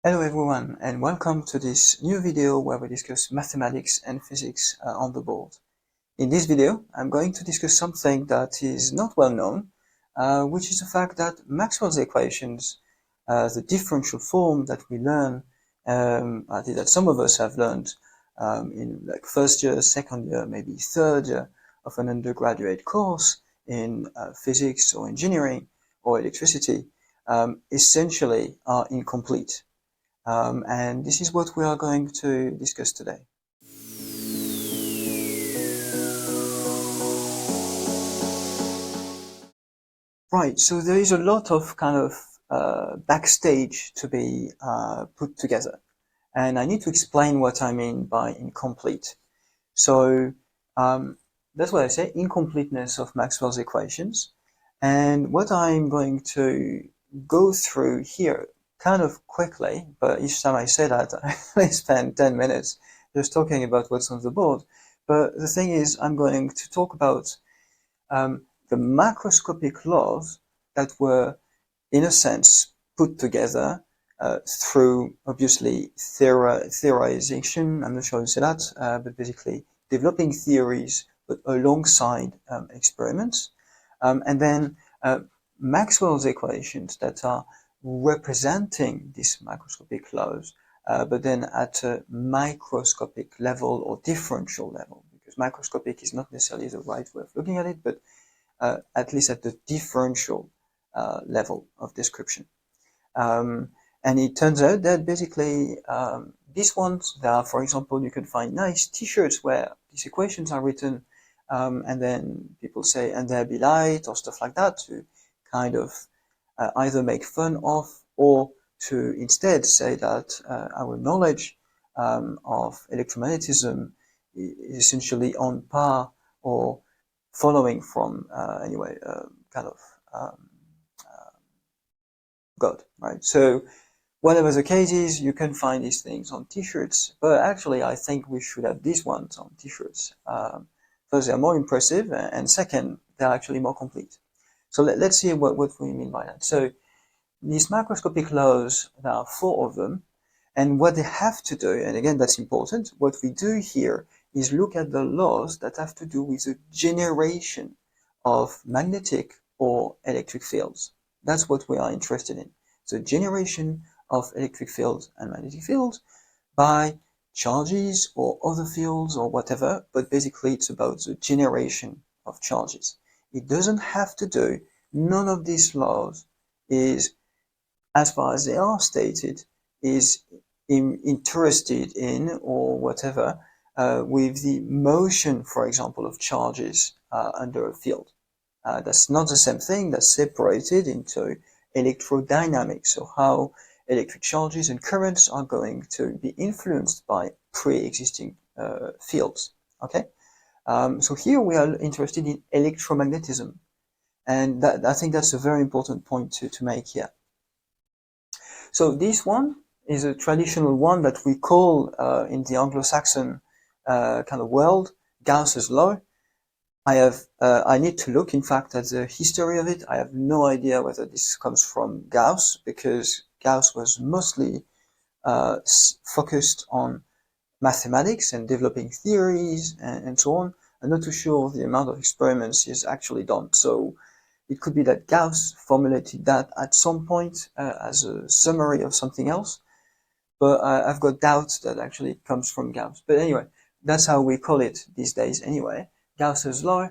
Hello everyone, and welcome to this new video where we discuss mathematics and physics on the board. In this video, I'm going to discuss something that is not well known, which is the fact that Maxwell's equations, the differential form that we learn, I think that some of us have learned in like first year, second year, maybe third year of an undergraduate course in physics or engineering or electricity, essentially are incomplete. And this is what we are going to discuss today. Right, so there is a lot of kind of backstage to be put together. And I need to explain what I mean by incomplete. So that's what I say, incompleteness of Maxwell's equations. And what I'm going to go through here kind of quickly, but each time I say that, I spend 10 minutes just talking about what's on the board. But the thing is, I'm going to talk about the macroscopic laws that were, in a sense, put together through, obviously, theorization. I'm not sure how to say that, but basically developing theories, but alongside experiments. And then Maxwell's equations that are representing these macroscopic laws, but then at a microscopic level or differential level, because macroscopic is not necessarily the right way of looking at it, but at least at the differential level of description. And it turns out that basically these ones, there are, for example, you can find nice t-shirts where these equations are written, and then people say, and there be light or stuff like that to kind of either make fun of or to instead say that our knowledge of electromagnetism is essentially on par or following from anyway kind of God, right? So whatever the case is, you can find these things on t-shirts, but actually I think we should have these ones on t-shirts. First, they're more impressive, and second, they're actually more complete. So let's see what we mean by that. So these macroscopic laws, there are 4 of them, and what they have to do, and again that's important, what we do here is look at the laws that have to do with the generation of magnetic or electric fields. That's what we are interested in. The generation of electric fields and magnetic fields by charges or other fields or whatever, but basically it's about the generation of charges. It doesn't have to do, none of these laws is, as far as they are stated, is interested in or whatever with the motion, for example, of charges under a field. That's not the same thing. That's separated into electrodynamics, so how electric charges and currents are going to be influenced by pre-existing fields. Okay, so here we are interested in electromagnetism, and I think that's a very important point to make here. So this one is a traditional one that we call in the Anglo-Saxon kind of world Gauss's law. I need to look, in fact, at the history of it. I have no idea whether this comes from Gauss, because Gauss was mostly focused on mathematics and developing theories and so on. I'm not too sure the amount of experiments he's actually done. So it could be that Gauss formulated that at some point as a summary of something else, but I've got doubts that actually it comes from Gauss. But anyway, that's how we call it these days anyway. Gauss's law.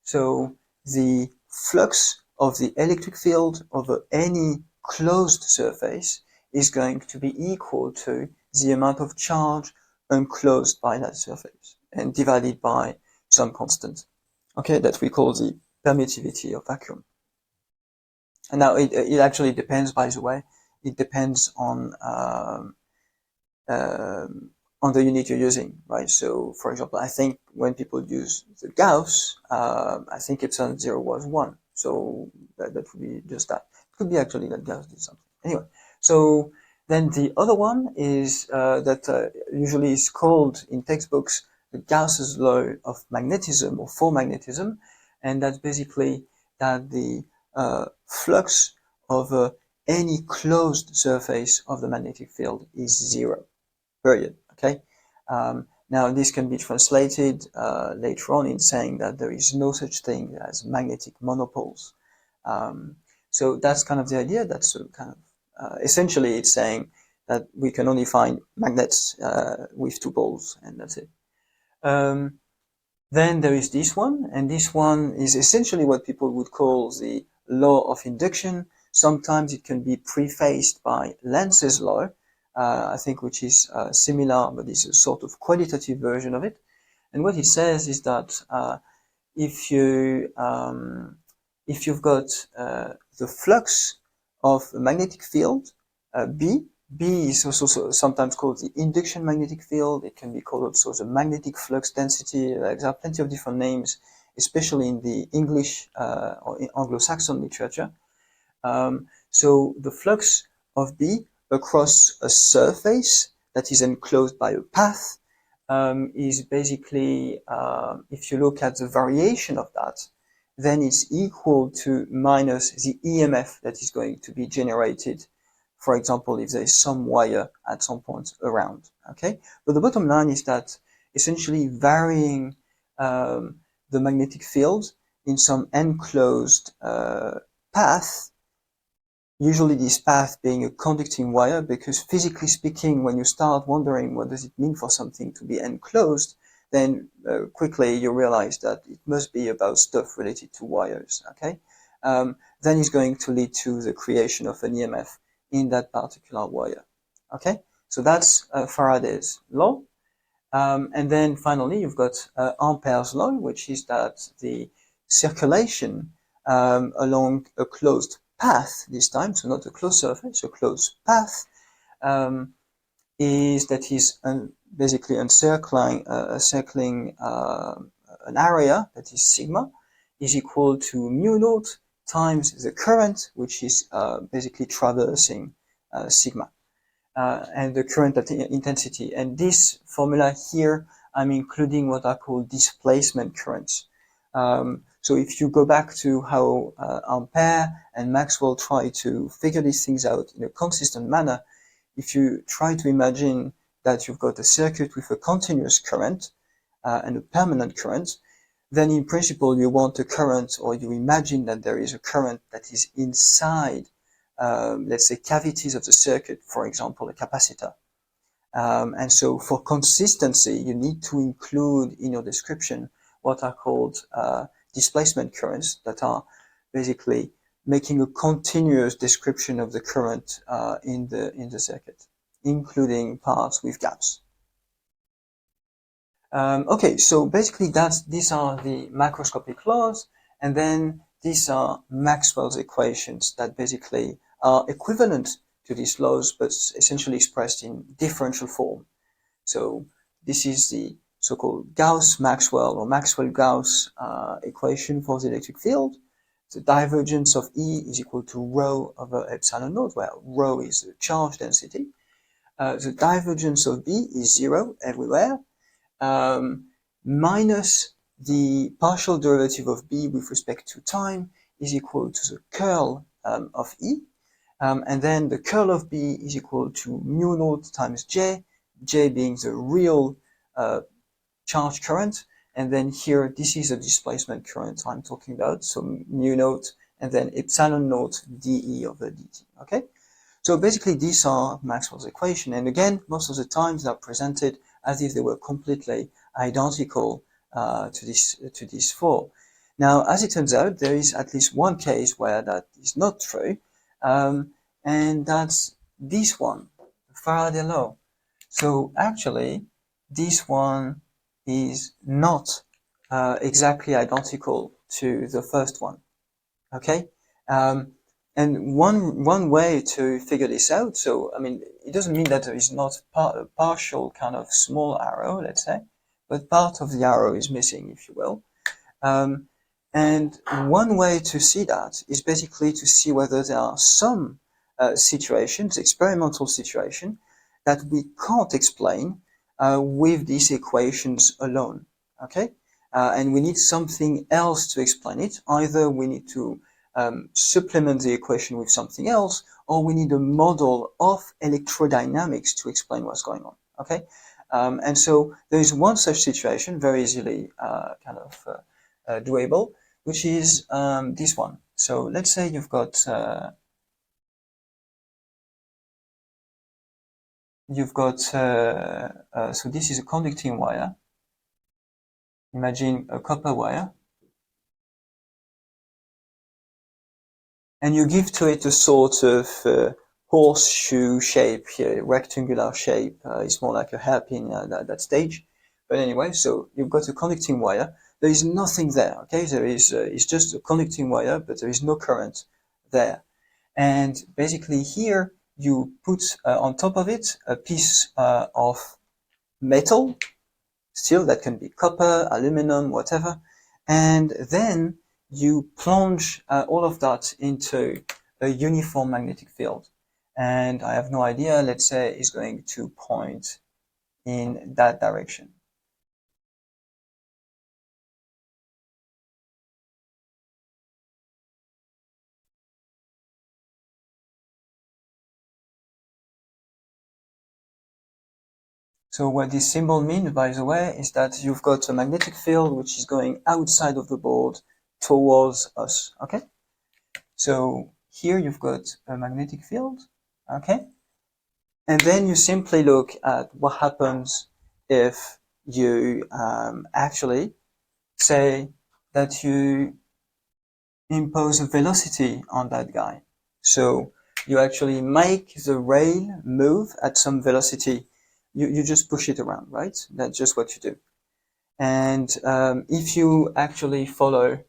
So the flux of the electric field over any closed surface is going to be equal to the amount of charge enclosed by that surface and divided by some constant, okay, that we call the permittivity of vacuum. And now it actually depends, by the way, it depends on the unit you're using, right? So, for example, I think when people use the Gauss, I think epsilon 0 was 1. So that would be just that. It could be actually that Gauss did something. Anyway, so then the other one is that usually is called in textbooks the Gauss's law of magnetism or for magnetism, and that's basically that the flux of any closed surface of the magnetic field is zero, period. Okay. Now this can be translated later on in saying that there is no such thing as magnetic monopoles. So that's kind of the idea. That's kind of essentially it's saying that we can only find magnets with two poles, and that's it. Then there is this one, and this one is essentially what people would call the law of induction. Sometimes it can be prefaced by Lenz's law, I think, which is similar, but it's a sort of qualitative version of it. And what it says is that if you've got the flux of a magnetic field, B is also sometimes called the induction magnetic field. It can be called also the magnetic flux density. There are plenty of different names, especially in the English or in Anglo-Saxon literature. So the flux of B across a surface that is enclosed by a path is basically, if you look at the variation of that, then it's equal to minus the EMF that is going to be generated, for example, if there is some wire at some point around. Okay, but the bottom line is that essentially varying the magnetic field in some enclosed path, usually this path being a conducting wire, because physically speaking, when you start wondering what does it mean for something to be enclosed, then quickly you realize that it must be about stuff related to wires. Okay, then it's going to lead to the creation of an EMF in that particular wire. Okay, so that's Faraday's law. And then finally, you've got Ampere's law, which is that the circulation along a closed path this time, so not a closed surface, a closed path, is basically encircling an area that is sigma is equal to mu naught times the current, which is basically traversing sigma, and the current at intensity. And this formula here, I'm including what are called displacement currents. So if you go back to how Ampere and Maxwell try to figure these things out in a consistent manner, if you try to imagine that you've got a circuit with a continuous current and a permanent current, then in principle you want a current, or you imagine that there is a current that is inside, let's say, cavities of the circuit, for example, a capacitor. And so for consistency, you need to include in your description what are called displacement currents, that are basically making a continuous description of the current in the circuit, including parts with gaps. Okay, so basically these are the macroscopic laws, and then these are Maxwell's equations that basically are equivalent to these laws, but essentially expressed in differential form. So this is the so-called Gauss-Maxwell or Maxwell-Gauss equation for the electric field. The divergence of E is equal to rho over epsilon naught, where rho is the charge density. The divergence of B is zero everywhere, minus the partial derivative of B with respect to time is equal to the curl of E. And then the curl of B is equal to mu naught times J, J being the real charge current. And then here, this is a displacement current I'm talking about, so mu naught, and then epsilon naught dE over dt, okay? So basically, these are Maxwell's equation, and again, most of the times they're presented as if they were completely identical to these four. Now, as it turns out, there is at least one case where that is not true, and that's this one, Faraday law. So actually, this one is not exactly identical to the first one. Okay, and one way to figure this out. So I mean, it doesn't mean that there is not a partial kind of small arrow, let's say, but part of the arrow is missing, if you will. And one way to see that is basically to see whether there are some situations, experimental situations, that we can't explain with these equations alone, okay? And we need something else to explain it. Either we need to supplement the equation with something else, or we need a model of electrodynamics to explain what's going on. Okay, and so there is one such situation, very easily doable, which is this one. So let's say you've got so this is a conducting wire. Imagine a copper wire, and you give to it a sort of horseshoe shape here, rectangular shape. It's more like a hairpin at that stage. But anyway, so you've got a conducting wire. There is nothing there, okay? There is, it's just a conducting wire, but there is no current there. And basically here, you put on top of it a piece of metal, steel, that can be copper, aluminum, whatever. And then you plunge all of that into a uniform magnetic field. And I have no idea, let's say it's going to point in that direction. So what this symbol means, by the way, is that you've got a magnetic field which is going outside of the board towards us, okay? So here you've got a magnetic field, okay? And then you simply look at what happens if you actually say that you impose a velocity on that guy. So you actually make the rail move at some velocity. You just push it around, right? That's just what you do. And if you actually follow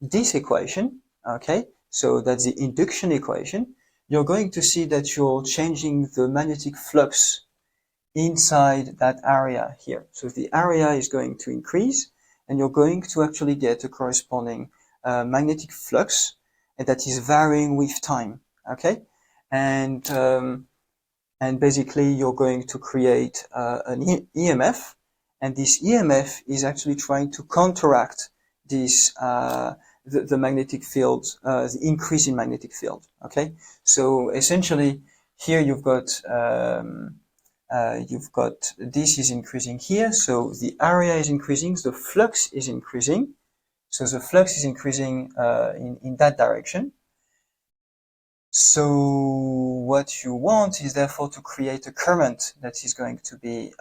this equation, okay, so that's the induction equation, you're going to see that you're changing the magnetic flux inside that area here. So the area is going to increase, and you're going to actually get a corresponding magnetic flux, and that is varying with time, okay? And basically you're going to create an EMF, and this EMF is actually trying to counteract this the magnetic field, the increase in magnetic field. Okay, so essentially here you've got this is increasing here, so the area is increasing, the flux is increasing, so the flux is increasing in that direction. So what you want is therefore to create a current that is going to be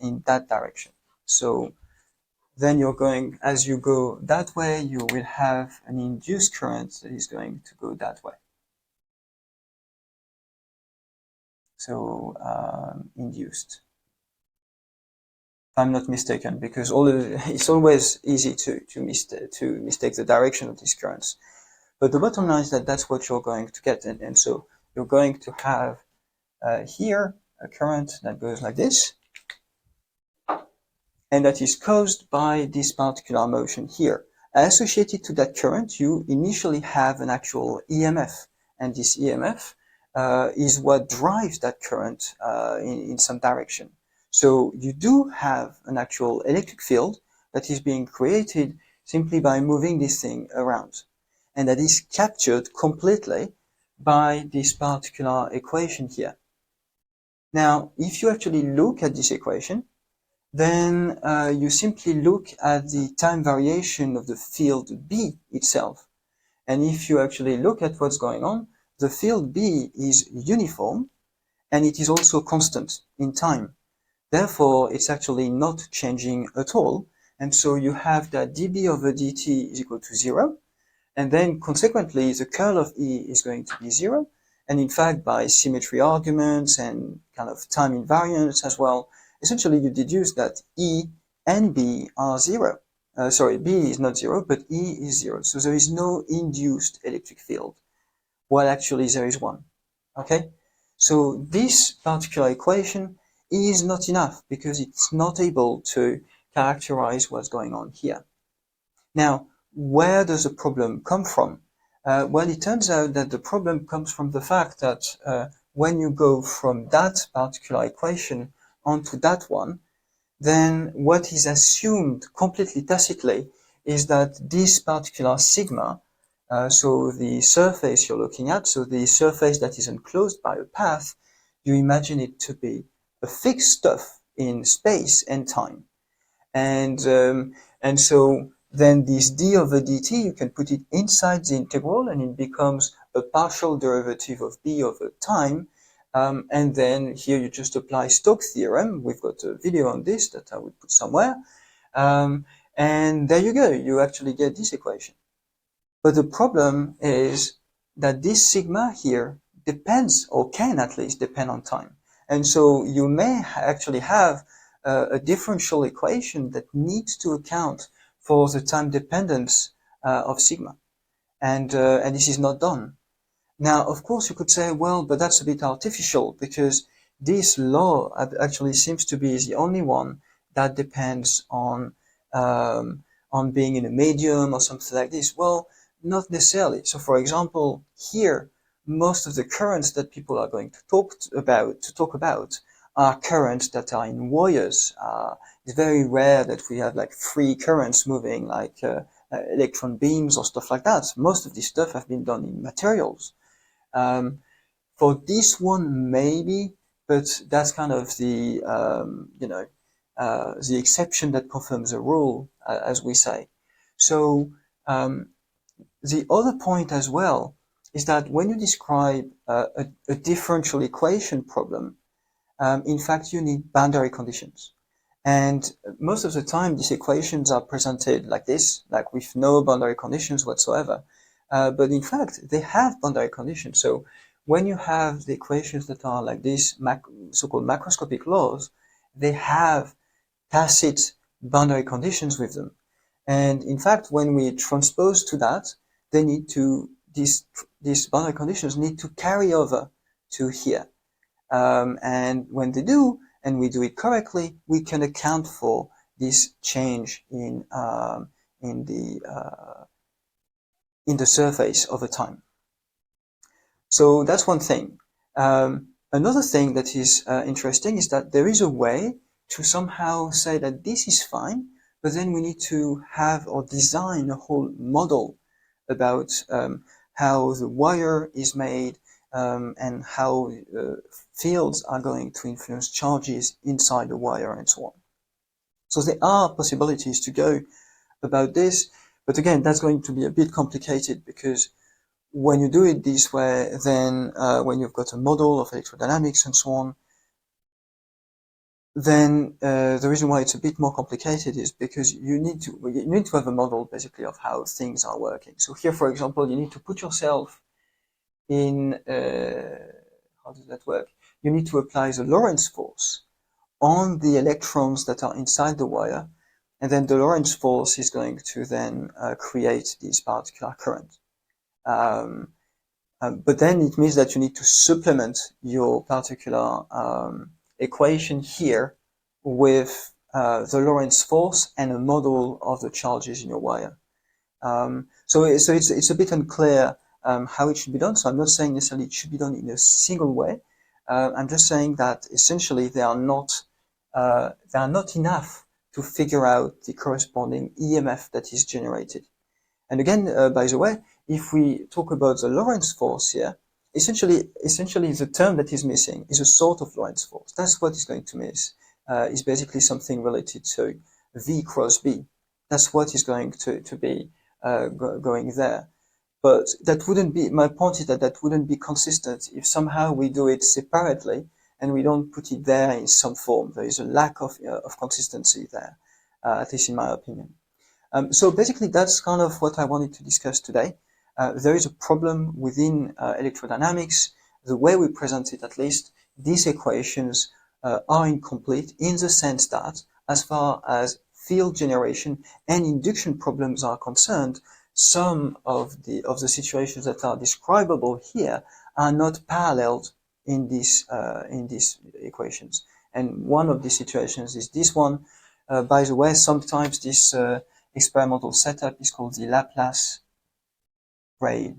in that direction. So then you're going, as you go that way, you will have an induced current that is going to go that way. So induced, if I'm not mistaken, because it's always easy to mistake the direction of these currents. But the bottom line is that that's what you're going to get, and so you're going to have here a current that goes like this, and that is caused by this particular motion here. Associated to that current, you initially have an actual EMF, and this EMF is what drives that current in some direction. So you do have an actual electric field that is being created simply by moving this thing around, and that is captured completely by this particular equation here. Now, if you actually look at this equation, then you simply look at the time variation of the field B itself. And if you actually look at what's going on, the field B is uniform, and it is also constant in time. Therefore, it's actually not changing at all. And so you have that dB over dt is equal to 0. And then consequently, the curl of E is going to be 0. And in fact, by symmetry arguments and kind of time invariance as well, essentially you deduce that E and B are 0. Sorry, B is not 0, but E is 0. So there is no induced electric field, while actually there is one. Okay? So this particular equation is not enough because it's not able to characterize what's going on here. Now, where does the problem come from? Well, it turns out that the problem comes from the fact that when you go from that particular equation onto that one, then what is assumed completely tacitly is that this particular sigma So the surface you're looking at, so the surface that is enclosed by a path, you imagine it to be a fixed stuff in space and time. And so then this d over dt, you can put it inside the integral and it becomes a partial derivative of b over time. And then here you just apply Stokes theorem. We've got a video on this that I would put somewhere. And there you go. You actually get this equation. But the problem is that this sigma here depends, or can at least depend on time. And so you may actually have a differential equation that needs to account for the time dependence of sigma. And this is not done. Now, of course, you could say, well, but that's a bit artificial because this law actually seems to be the only one that depends on being in a medium or something like this. Well, not necessarily. So, for example, here, most of the currents that people are going to talk about are currents that are in wires. It's very rare that we have like free currents moving, like electron beams or stuff like that. Most of this stuff have been done in materials. For this one, maybe, but that's kind of the the exception that confirms the rule, as we say. So the other point as well is that when you describe a differential equation problem, in fact, you need boundary conditions. And most of the time, these equations are presented like this, like with no boundary conditions whatsoever. But in fact, they have boundary conditions. So when you have the equations that are like this, so-called macroscopic laws, they have tacit boundary conditions with them. And in fact, when we transpose to that, they need to, these boundary conditions need to carry over to here. And when they do, and we do it correctly, we can account for this change in the surface over time. So that's one thing. Another thing that is interesting is that there is a way to somehow say that this is fine, but then we need to have or design a whole model about how the wire is made and how fields are going to influence charges inside the wire and so on. So there are possibilities to go about this, but again, that's going to be a bit complicated because when you do it this way, then when you've got a model of electrodynamics and so on, then the reason why it's a bit more complicated is because you need to have a model basically of how things are working. So here, for example, you need to put yourself in how does that work? You need to apply the Lorentz force on the electrons that are inside the wire, and then the Lorentz force is going to then create this particular current. But then it means that you need to supplement your particular equation here with the Lorentz force and a model of the charges in your wire. So it's a bit unclear how it should be done. So I'm not saying necessarily it should be done in a single way. I'm just saying that essentially they are not enough to figure out the corresponding EMF that is generated. And again, by the way, if we talk about the Lorentz force here, essentially the term that is missing is a sort of Lorentz force. That's what is going to miss. Is basically something related to V cross B. That's what is going to be going there. But that wouldn't be, my point is that that wouldn't be consistent if somehow we do it separately and we don't put it there in some form. There is a lack of consistency there, at least in my opinion. So basically that's kind of what I wanted to discuss today. There is a problem within electrodynamics, the way we present it at least. These equations are incomplete in the sense that as far as field generation and induction problems are concerned, some of the situations that are describable here are not paralleled in these equations. And one of these situations is this one. By the way, sometimes this experimental setup is called the Laplace rail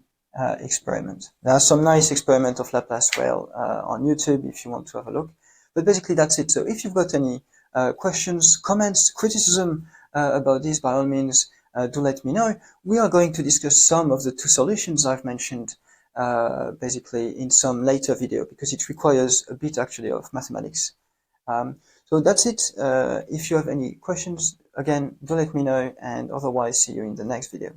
experiment. There are some nice experiments of Laplace rail on YouTube if you want to have a look. But basically that's it. So if you've got any questions, comments, criticism about this, by all means, do let me know. We are going to discuss some of the two solutions I've mentioned basically in some later video, because it requires a bit actually of mathematics. So that's it. If you have any questions, again, do let me know, and otherwise see you in the next video.